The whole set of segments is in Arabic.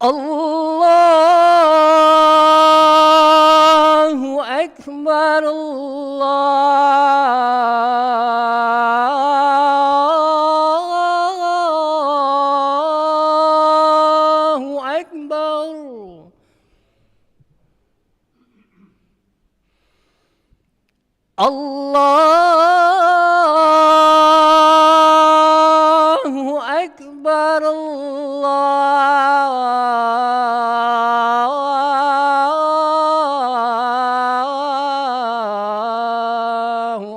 Allahu Akbar, Allahu Akbar. Allahu Akbar, Allahu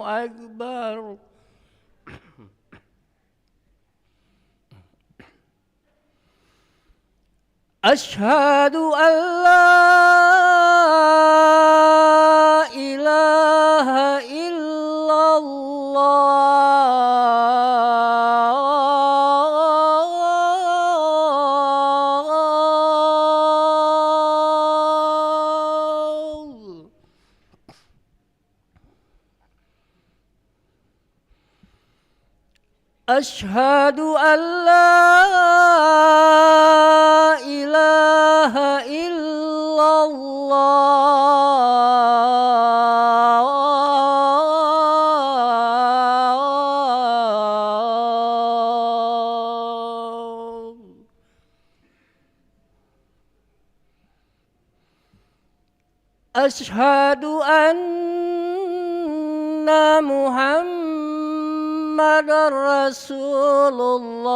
Akbar. Asyhadu an la ilaha illallah. Asyhadu an la ilaha illallah. Asyhadu anna Muhammadar Rasulullah.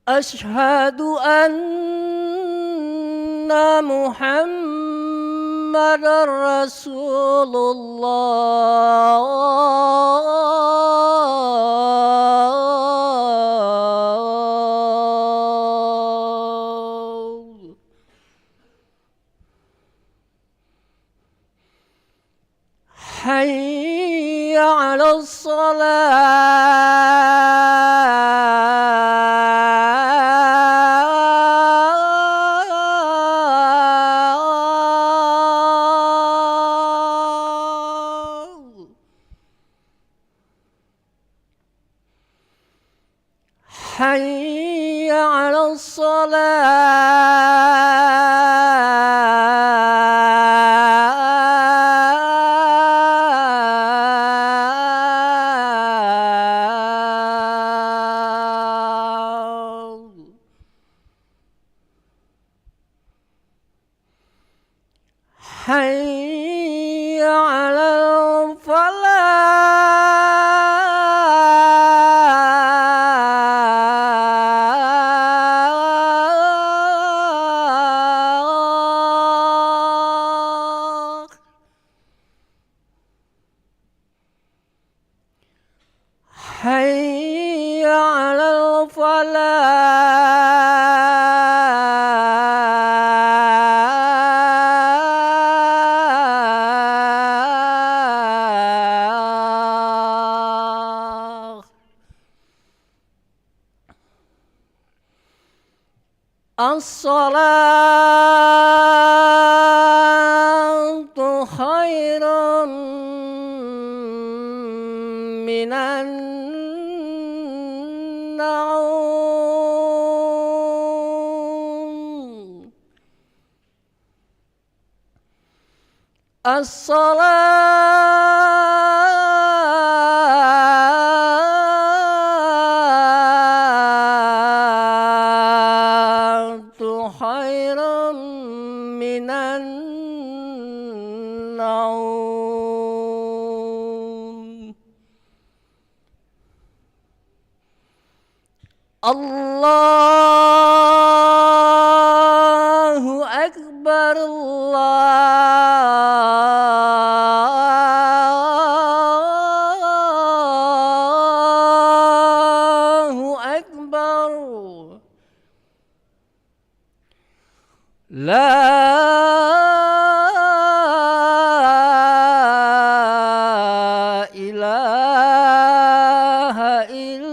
Asyhadu anna Muhammadar Rasulullah. Hayya 'alas salah. Hayya 'alas salah. Hayya 'alal falah. Hayya 'alal falah. As-salatu khairun minan naum. As-salatu khairun minan naum. Allahu Akbar, Allahu Akbar. La ilaha illallah.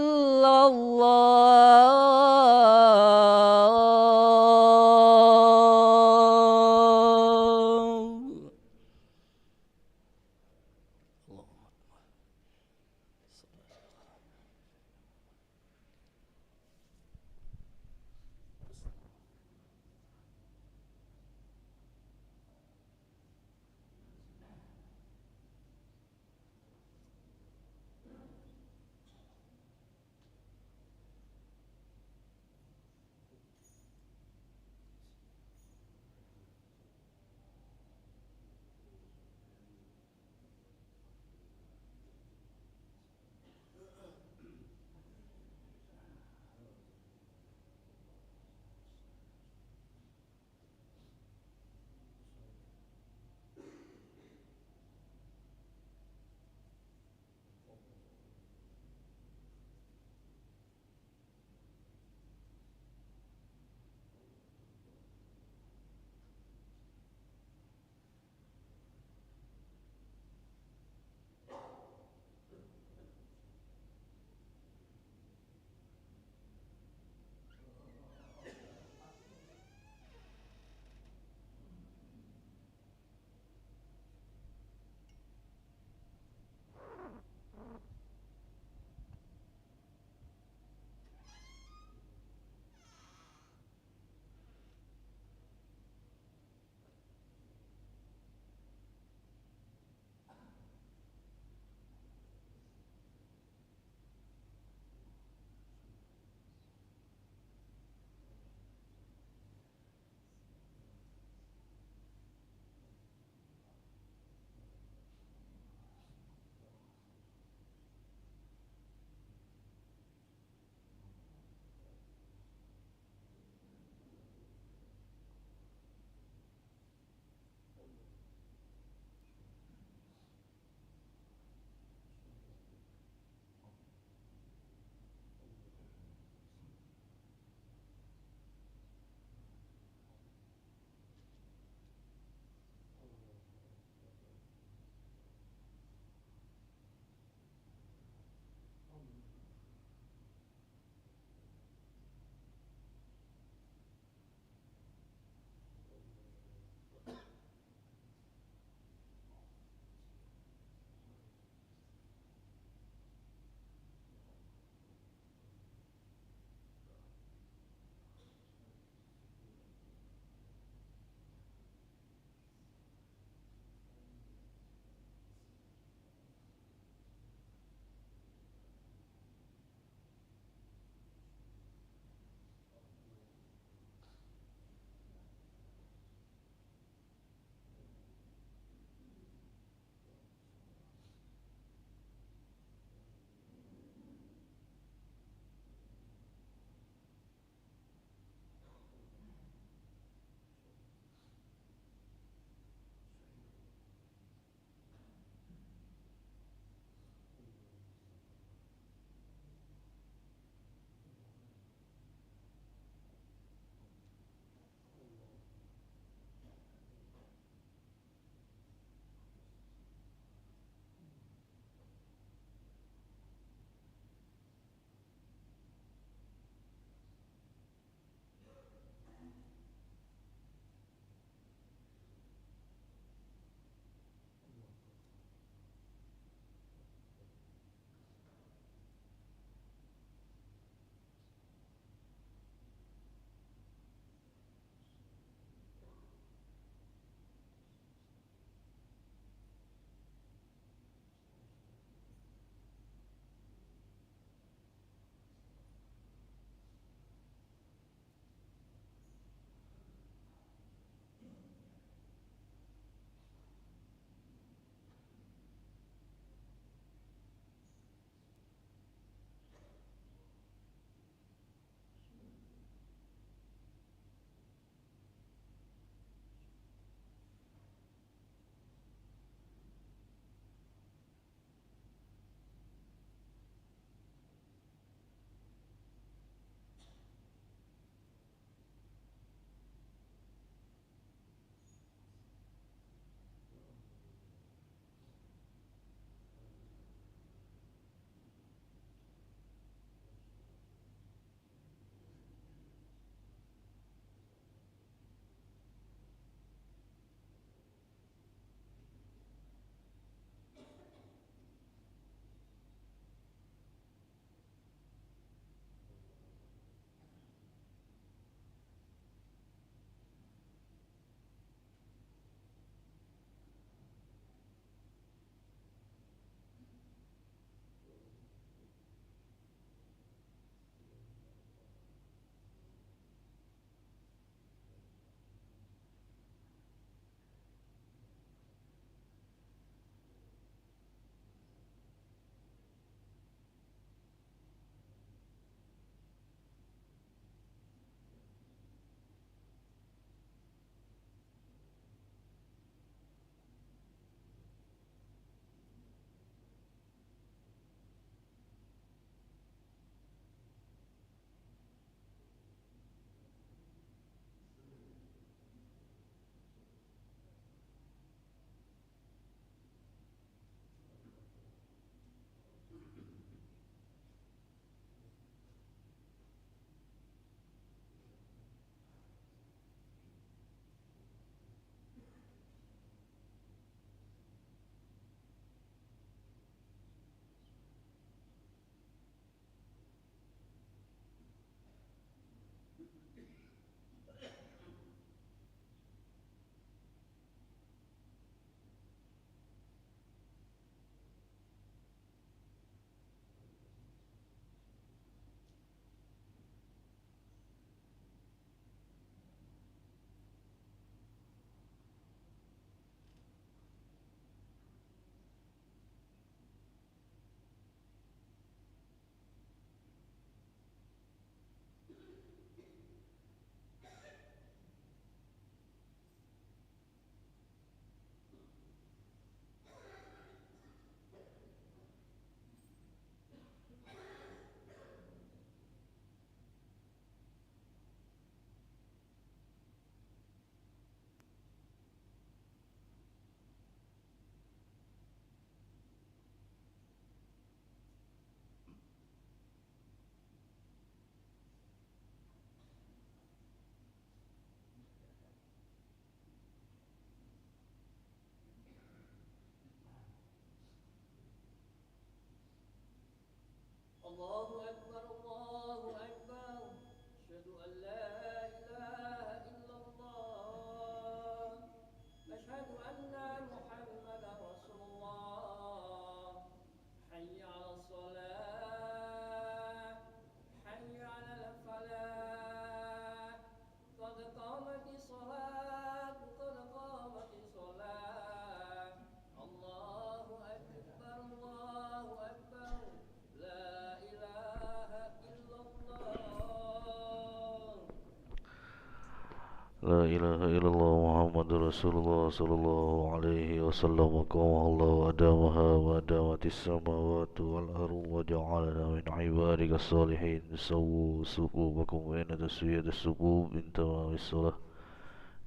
لا إله إلا الله محمد رسول الله صلى الله عليه وسلم وقامها الله وأدامها وأدامت السماوات والأرض وجعلنا من عبادك الصالحين سووا صفوفكم وإن تسوية الصفوف من تمام الصلاة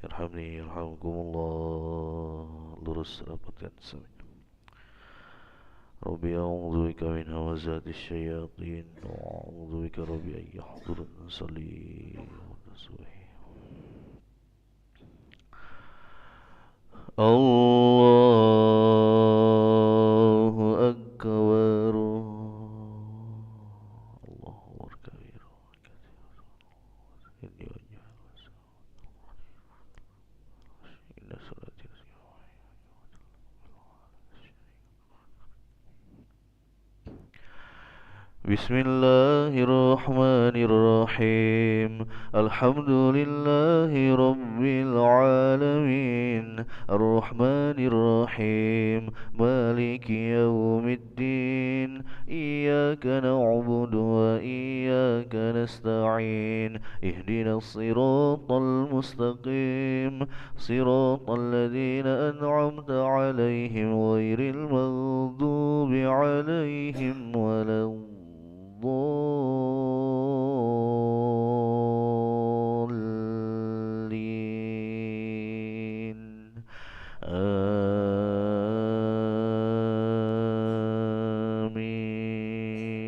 يرحمني يرحمكم الله lurus rapatkan sami ربي أعوذ بك من همزات الشياطين وأعوذ بك ربي أن يحضرن صلي ونسوي الله أكبر الله أكبر كبير إني وجه إن صلاتي بسم الله الرحمن الرحيم الحمد لله رب العالمين الرحمن الرحيم مالك يوم الدين إياك نعبد وإياك نستعين اهدنا الصراط المستقيم صراط الذين أنعمت عليهم غير المغضوب عليهم ولا الضالين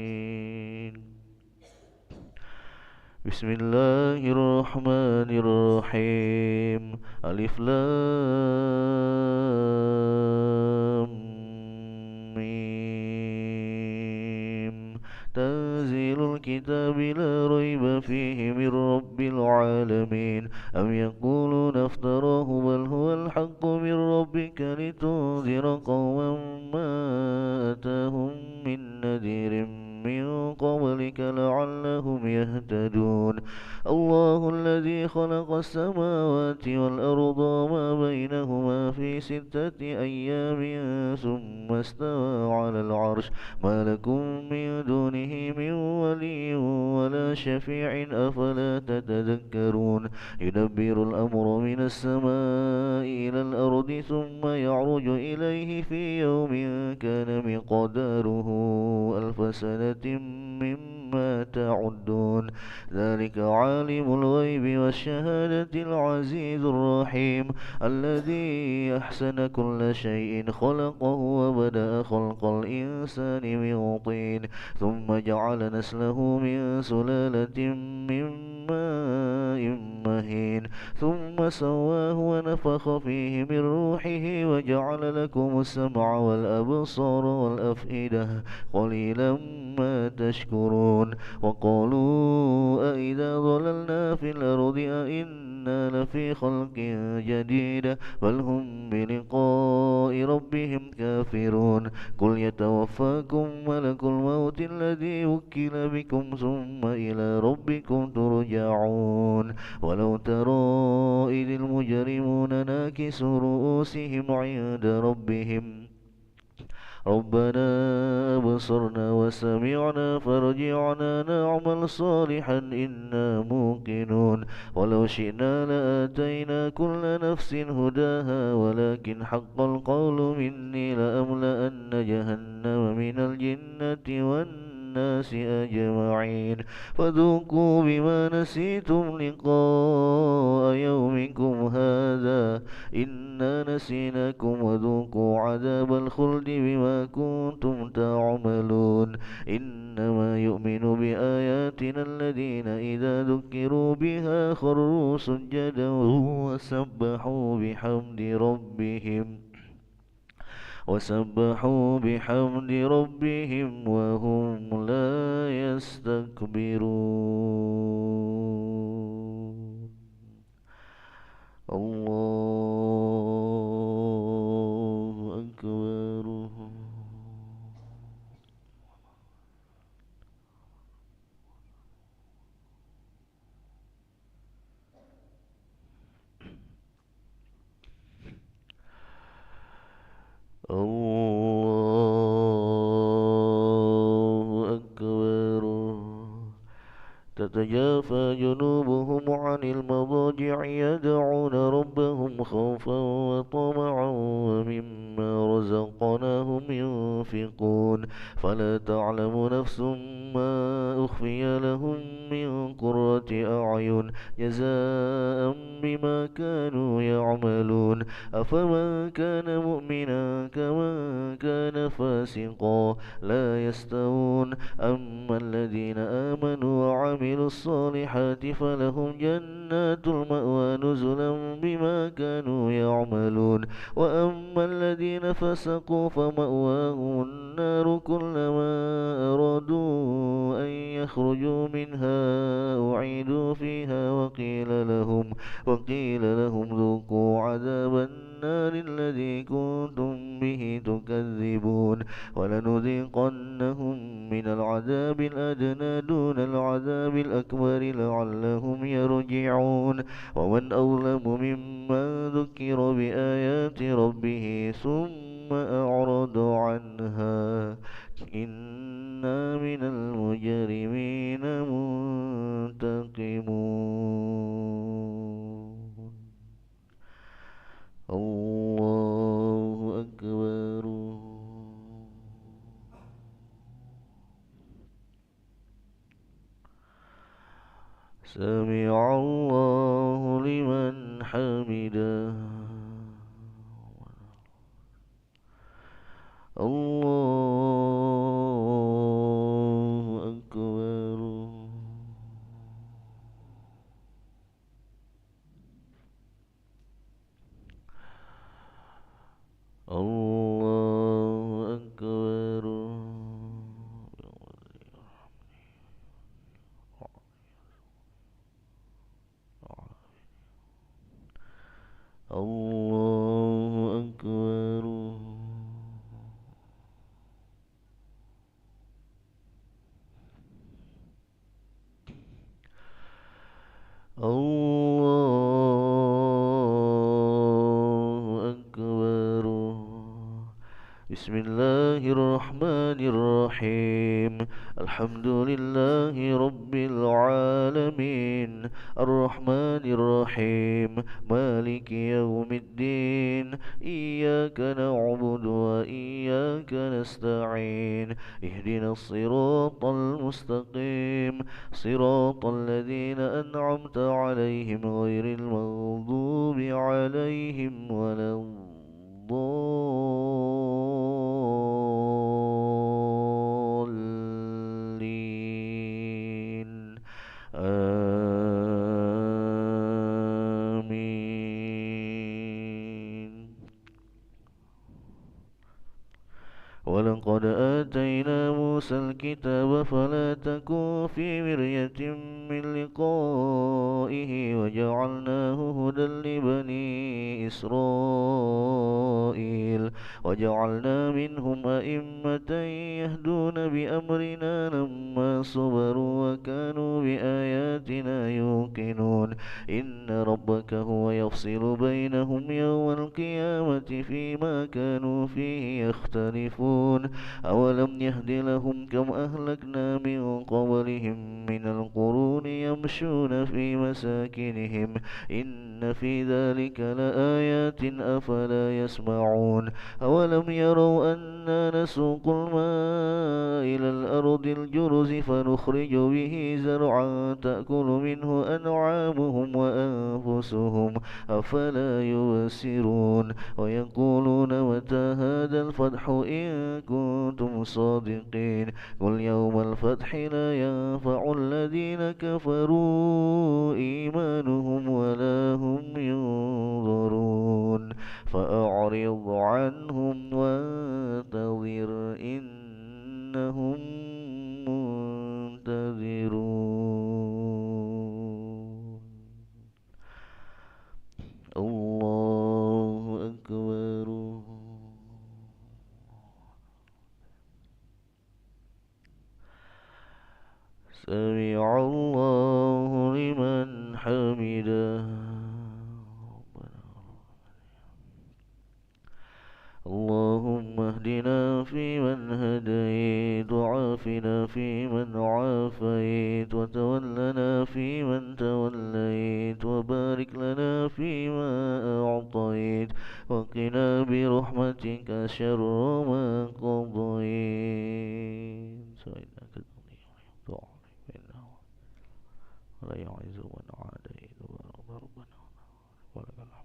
آمين بسم الله الرحمن الرحيم ألف لام ميم تنزيل الكتاب لا ريب فيه من رب العالمين أم يقولون افتراه بل هو الحق من ربك لتنذر قوما ما أتاهم من نذير من قبلك لعلهم يهتدون الله الذي خلق السماوات والأرض وما بينهما في 6 أيام ثم استوى على العرش ما لكم من دونه من ولي ولا شفيع أفلا تتذكرون يدبر الأمر من السماء إلى الأرض ثم يعرج إليه في يوم كان مقداره 1000 سنة مما تعدون ذلك عالم الغيب والشهادة العزيز الرحيم الذي أحسن كل شيء خلقه وبدأ خلق الإنسان من طين ثم جعل نسله من سلالة من ماء مهين ثم سواه ونفخ فيه من روحه وجعل لكم السمع والأبصار والأفئدة قليلا ما تشكرون وقالوا أئذا ضللنا في الأرض أئنا لفي خلق جديد بل هم بلقاء ربهم كافرون قل يتوفاكم ملك الموت الذي وكل بكم ثم إلى ربكم ترجعون ولو ترى إذ المجرمون ناكسوا رؤوسهم عند ربهم ربنا أبصرنا وسمعنا فرجعنا نعمل صالحا إنا موقنون ولو شئنا لآتينا كل نفس هداها ولكن حق القول مني لأملأن جهنم من الجنة والناس أجمعين فذوقوا بما نسيتم لقاء يومكم هذا إنا نسيناكم وذوقوا عذاب الخلد بما كنتم تعملون إنما يؤمن بآياتنا الذين إذا ذكروا بها خروا سجدا وسبحوا بحمد ربهم وهم لا يستكبرون الله أكبر الله تتجافى جنوبهم عن المضاجع يدعون ربهم خوفا وطمعا ومما رزقناهم ينفقون فلا تعلم نفس ما أخفي لهم من قرة أعين جزاء بما كانوا يعملون أفمن كان مؤمنا كمن كان فاسقا لا يستوون أما الذين آمنوا وعملوا الصالحات فلهم جنات المأوى نزلا بما كانوا يعملون وأما الذين فسقوا فمأواهم النار كلما أرادوا أن يخرجوا منها أعيدوا فيها وقيل لهم ذوقوا عذاب النار الذي كنتم به تكذبون ولنذيقنهم من العذاب الأدنى دون العذاب الأكبر لعلهم يرجعون ومن أظلم ممن ذكر بآيات ربه ثم أعرض عنها إنا من المجرمين منتقمون الله أكبر سمع الله لمن حمده الله أكبر الله أكبر الله أكبر الله أكبر بسم الله الرحمن الرحيم الحمد لله رب العالمين الرحمن الرحيم مالك يوم الدين إياك نعبد وإياك نستعين اهدنا الصراط المستقيم صراط الذين أنعمت عليهم غير المغضوب عليهم ولا الضالين آمين ولقد آتينا موسى الكتاب فلا تكن في مرية من لقائه وجعلناه هدى لبني إسرائيل وجعلنا منهم أئمة يهدون بأمرنا لما صبروا وكانوا بآياتنا يوقنون إن ربك هو يفصل بينهم يوم القيامة فيما كانوا فيه يختلفون أولم يهد لهم كم أهلكنا من قبلهم من القرون يمشون في مساكنهم إن في ذلك لآيات أفلا يسمعون أولم يروا أنا نسوق الماء إلى الأرض الجرز فنخرج به زرعا تأكل منه أنعامهم وأنفسهم أفلا يبصرون ويقولون متى هذا الفتح إن كنتم صادقين قل يوم الفتح لا ينفع الذين كفروا إيمانهم ولا هم ينظرون فأعرض عنهم وانتظر إنهم منتظرون الله أكبر سمع الله لمن حمده اللهم اهدنا فيمن هديت قضيت وعافنا فيمن عافيت وتولنا فيمن توليت وبارك لنا فيما أعطيت وقنا برحمتك شر ما قضيت فإنك تقضي ولا فإنه ولا يعز من عاديت ربنا ولك الحمد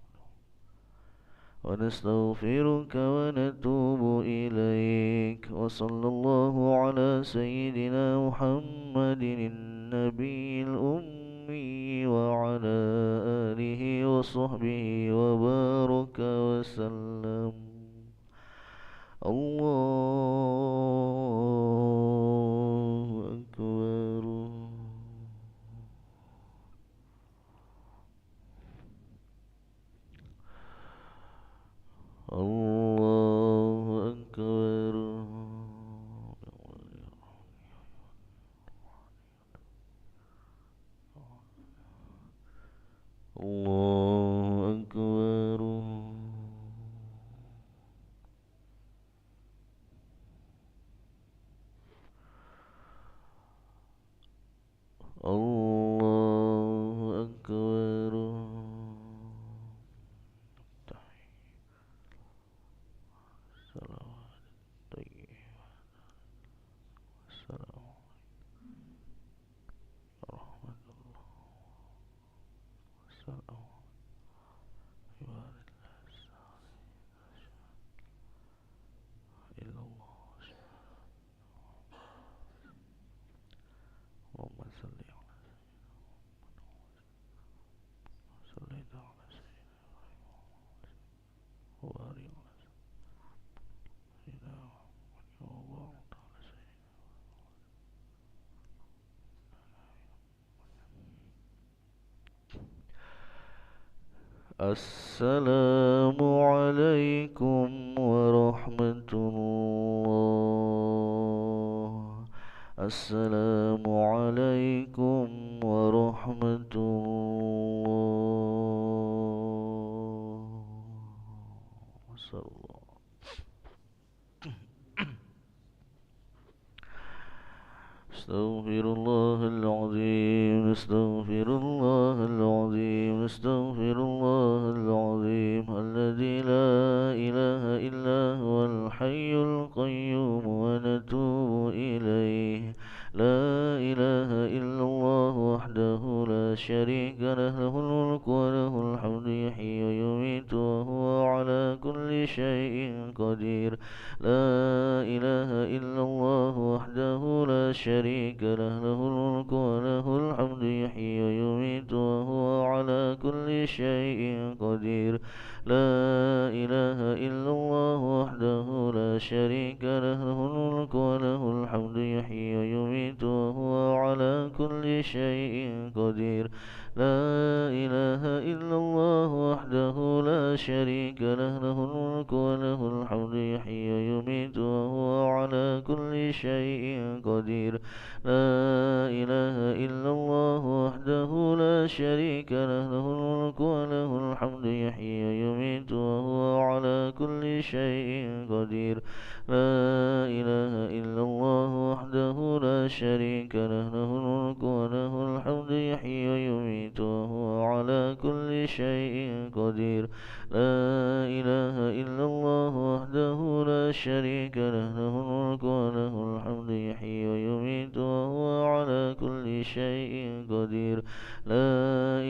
ونستغفرك ونتوب إليك وصلى الله على سيدنا محمد النبي الأمي وعلى آله وصحبه وبارك وسلم. الله أكبر. الله أكبر. الله أكبر. الله أكبر. صلوات طيبة السلام ورحمة الله والسلام عباد الله الصالحين إلا الله اللهم صل على صليت على سيدنا وبارك على سيدنا وبارك على سيدنا. السلام عليكم ورحمة الله. السلام عليكم ورحمة الله. صلى الله. استغفر الله العظيم. استغفر الله العظيم. استغفر الله العظيم الذي لا إله إلا هو الحي القيوم ونتوب إليه. لا إله إلا الله وحده لا شريك له الملك وله الحمد يحيي ويميت وهو على كل شيء قدير. لا إله إلا الله وحده لا شريك له الملك وله الحمد يحيي ويميت وهو على كل شيء قدير. لا إله إلا الله وحده لا شريك له الملك وله الحمد يحيي ويميت وهو على كل شيء قدير. لا إله إلا الله وحده لا شريك له الملك وله الحمد يحيي ويميت وهو على كل شيء قدير. لا إله إلا الله وحده لا شريك له الملك وله الحمد يحيي ويميت وهو على كل شيء قدير. لا إله إلا الله وحده لا شريك له الملك وله الحمد يحيي ويميت وهو على كل شيء قدير. لا إله إلا الله وحده لا شريك له الملك وله الحمد يحيي ويميت وهو على كل شيء قدير. لا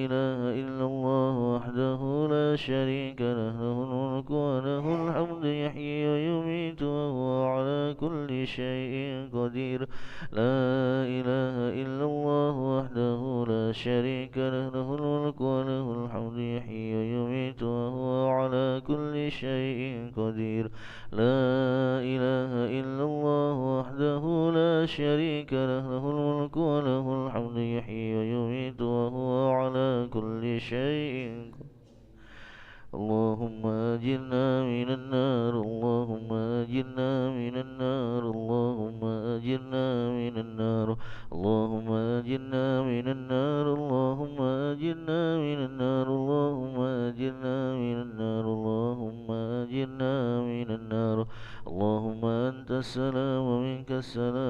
إله إلا الله وحده لا شريك له الملك وله الحمد يحيي ويميت وهو على كل شيء قدير. لا إله إلا الله وحده لا شريك له الملك وله الحمد يحيي ويميت وهو على كل شيء قدير. لا إله إلا الله وحده لا شريك له الملك وله الحمد يحيي ويميت وهو على كل شيء قدير. اللهم أجرنا من النار. اللهم أجرنا من النار. اللهم أجرنا من النار. اللهم أجرنا من النار. اللهم أجرنا من النار. اللهم أجرنا من النار. اللهم أجرنا من النار. اللهم أنت السلام ومنك السلام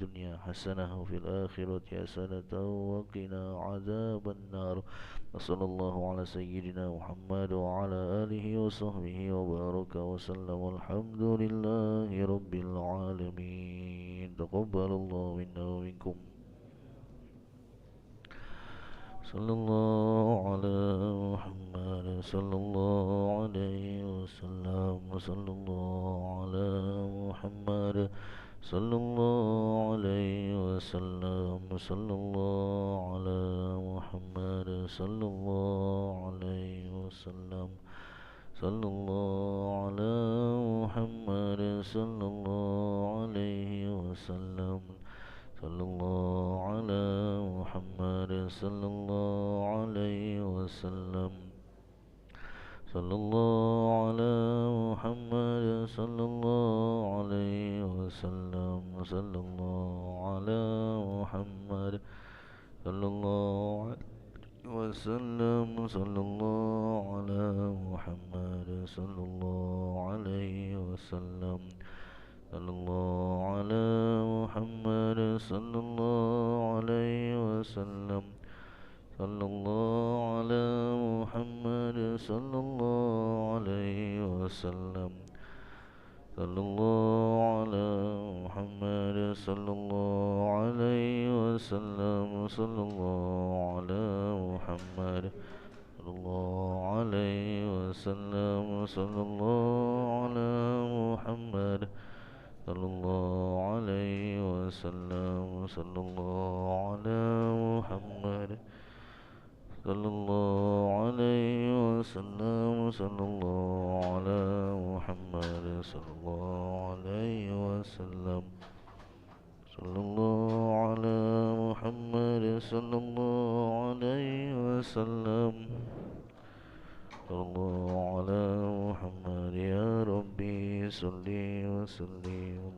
الدنيا حسنة وفي الآخرة حسنة وقنا عذاب النار. وصلى الله على سيدنا محمد وعلى آله وصحبه وبارك وسلم والحمد لله رب العالمين. تقبل الله منا ومنكم. صلى الله على محمد صلى الله عليه وسلم. صلى الله على محمد صلى الله عليه وسلم. صلى الله على محمد صلى الله عليه وسلم. صلى الله على محمد صلى الله عليه وسلم. صلى الله على محمد صلى الله عليه وسلم. صلى الله على محمد صلى الله عليه وسلم. صلى الله على محمد صلى الله عليه وسلم. صلى الله على محمد صلى الله عليه وسلم. صلى الله على محمد صلى الله عليه وسلم. صلى الله على محمد صلى الله عليه وسلم. صلى الله على محمد صلى الله عليه وسلم. صلى الله على محمد صلى الله عليه وسلم. صلى الله على محمد صلى الله عليه وسلم. صلى الله على محمد صلى الله عليه وسلم. صلى الله على محمد صلى الله عليه وسلم. صلى الله على محمد صلى الله عليه وسلم. صلى الله على محمد. يا ربي صل وسلم.